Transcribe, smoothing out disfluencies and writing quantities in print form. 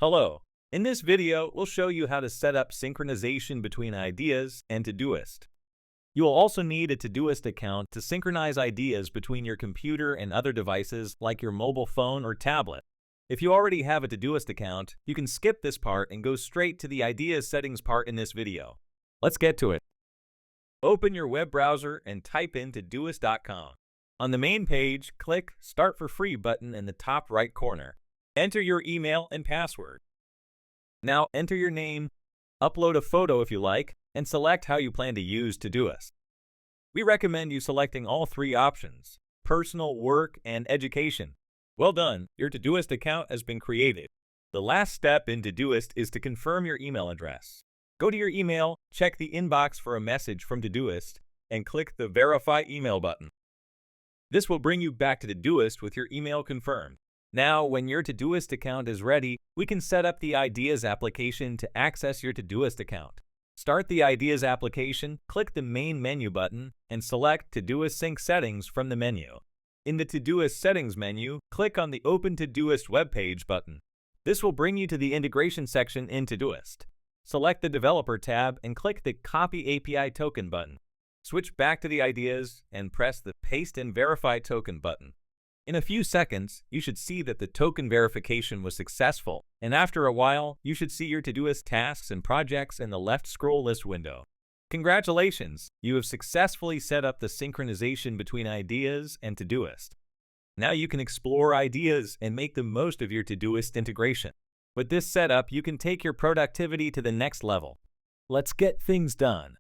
Hello. In this video, we'll show you how to set up synchronization between ideas and Todoist. You will also need a Todoist account to synchronize ideas between your computer and other devices like your mobile phone or tablet. If you already have a Todoist account, you can skip this part and go straight to the Ideas settings part in this video. Let's get to it. Open your web browser and type in Todoist.com. On the main page, click Start for Free button in the top right corner. Enter your email and password. Now enter your name, upload a photo if you like, and select how you plan to use Todoist. We recommend you selecting all three options: personal, work, and education. Well done, your Todoist account has been created. The last step in Todoist is to confirm your email address. Go to your email, check the inbox for a message from Todoist, and click the Verify Email button. This will bring you back to Todoist with your email confirmed. Now, when your Todoist account is ready, we can set up the Ideas application to access your Todoist account. Start the Ideas application, click the main menu button, and select Todoist Sync Settings from the menu. In the Todoist Settings menu, click on the Open Todoist Web Page button. This will bring you to the Integration section in Todoist. Select the Developer tab and click the Copy API Token button. Switch back to the Ideas and press the Paste and Verify Token button. In a few seconds, you should see that the token verification was successful, and after a while, you should see your Todoist tasks and projects in the left scroll list window. Congratulations! You have successfully set up the synchronization between Ideas and Todoist. Now you can explore Ideas and make the most of your Todoist integration. With this setup, you can take your productivity to the next level. Let's get things done.